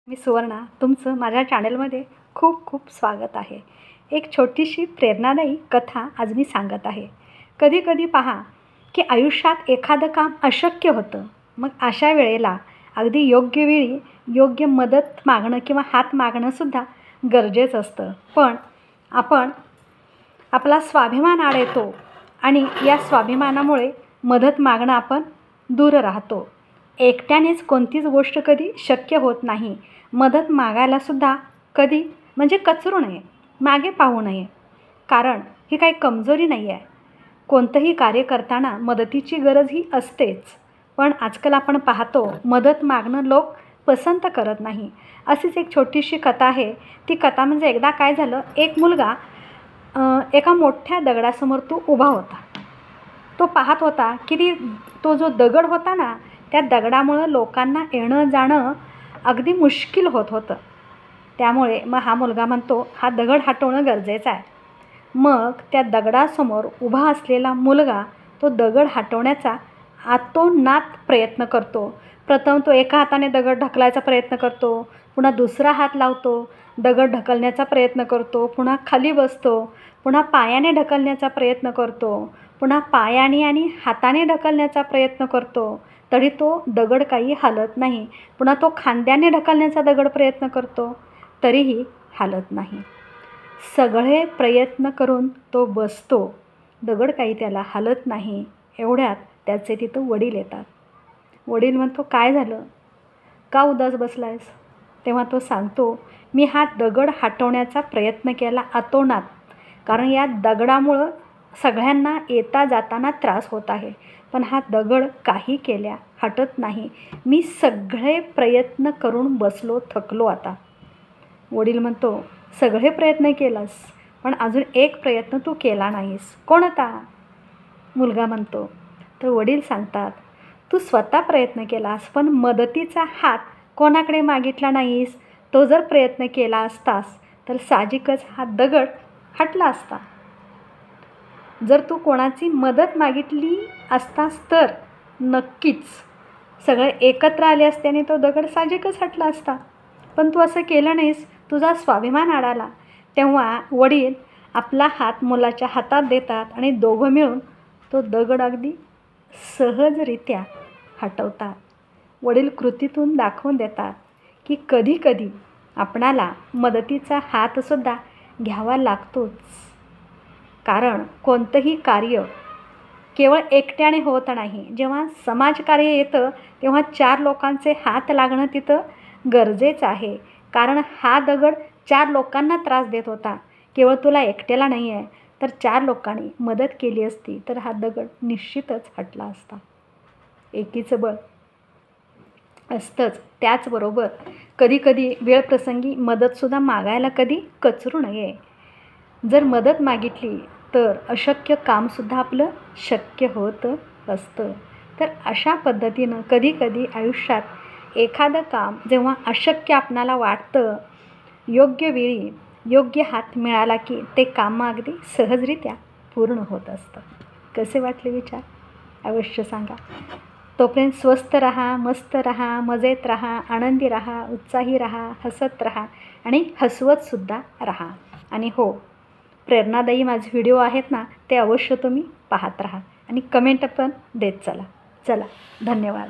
मी सुवर्णा तुमचं माझ्या चॅनलमध्ये खूप खूप स्वागत आहे। एक छोटीशी प्रेरणादायी कथा आज मी सांगत आहे। कधी कधी पहा की आयुष्यात एखादं काम अशक्य होतं, मग अशा वेळेला अगदी योग्य वेळी योग्य मदत मागणं किंवा हात मागणं सुद्धा गरजेचं असतं। पण आपण आपला स्वाभिमान आड येतो आणि या स्वाभिमानामुळे मदत मागणं आपण दूर राहतो। एकट्यानेच कोणतीच गोष्ट कधी शक्य होत नाही। मदत मागायलासुद्धा कधी म्हणजे कचरू नये, मागे पाहू नये, कारण ही काही कमजोरी नाही आहे। कोणतंही कार्य करताना मदतीची गरज ही असतेच, पण आजकाल आपण पाहतो मदत मागणं लोक पसंत करत नाही। अशीच एक छोटीशी कथा आहे। ती कथा म्हणजे एकदा काय झालं, एक मुलगा एका मोठ्या दगडासमोर तो उभा होता। तो पाहत होता की तो जो दगड होता ना, त्या दगडामुळं लोकांना येणं जाणं अगदी मुश्किल होत होतं। त्यामुळे मग हा मुलगा म्हणतो हा दगड हटवणं गरजेचं आहे। मग त्या दगडासमोर उभा असलेला मुलगा तो दगड हटवण्याचा आतोनात प्रयत्न करतो। प्रथम तो एका हाताने दगड ढकलायचा प्रयत्न करतो, पुन्हा दुसरा हात लावतो, दगड ढकलण्याचा प्रयत्न करतो, पुन्हा खाली बसतो, पुन्हा पायाने ढकलण्याचा प्रयत्न करतो, पुन्हा पायाने आणि हाताने ढकलण्याचा प्रयत्न करतो, तरी तो दगड काही हलत नाही। पुन्हा तो खांद्याने ढकलण्याचा प्रयत्न करतो, तरीही हलत नाही। सगळे प्रयत्न करून तो बसतो, दगड काही त्याला हलत नाही। एवढ्यात त्याचे तिथं वडील येतात। वडील म्हणतो काय झालं, का उदास बसलायस? तेव्हा तो सांगतो मी हा दगड हटवण्याचा प्रयत्न केला अतोनात, कारण या दगडामुळं सगळ्यांना येता जाताना त्रास होत आहे, पण हा दगड काही केल्या हटत नाही। मी सगळे प्रयत्न करून बसलो, थकलो आता। वडील म्हणतो सगळे प्रयत्न केलास, पण अजून एक प्रयत्न तू केला नाहीस, कोणता? मुलगा म्हणतो। तर वडील सांगतात तू स्वतः प्रयत्न केलास, पण मदतीचा हात कोणाकडे मागितला नाहीस। तो जर प्रयत्न केला असतास तर साहजिकच हा दगड हटला असता। जर तू कोणाची मदत मागितली असतास तर नक्कीच सगळे एकत्र आले असते आणि तो दगड साहजिकच हटला असता, पण तू असं केलं नाहीस, तुझा स्वाभिमान अडाला। तेव्हा वडील आपला हात मुलाच्या हातात देतात आणि दोघं मिळून तो दगड अगदी सहजरित्या हटवतात। वडील कृतीतून दाखवून देतात की कधी कधी आपणाला मदतीचा हातसुद्धा घ्यावा लागतोच, कारण कोणतंही कार्य केवळ एकट्याने होत नाही। जेव्हा समाजकार्य येतं तेव्हा 4 लोकांचे हात लागणं तिथं गरजेचं आहे, कारण हा दगड 4 लोकांना त्रास देत होता। केवळ तुला एकट्याला नाही आहे, तर 4 लोकांनी मदत केली असती तर हा दगड निश्चितच हटला असता। एकीचं बळ असतंच। त्याचबरोबर कधीकधी वेळप्रसंगी मदतसुद्धा मागायला कधी कचरू नये। जर मदत मागितली तर अशक्य कामसुद्धा आपलं शक्य होत असतं। तर अशा पद्धतीनं कधीकधी आयुष्यात एखादं काम जेव्हा अशक्य आपणाला वाटतं, योग्य वेळी योग्य हात मिळाला की ते काम अगदी सहजरित्या पूर्ण होत असतं। कसे वाटले विचार अवश्य सांगा। तोपर्यंत स्वस्थ राहा, मस्त राहा, मजेत राहा, आनंदी राहा, उत्साही राहा, हसत राहा आणि हसवतसुद्धा राहा। आणि हो, प्रेरणादायी माझे व्हिडिओ आहेत ना, ते अवश्य तुम्ही पाहत राहा आणि कमेंट पण देत चला। धन्यवाद।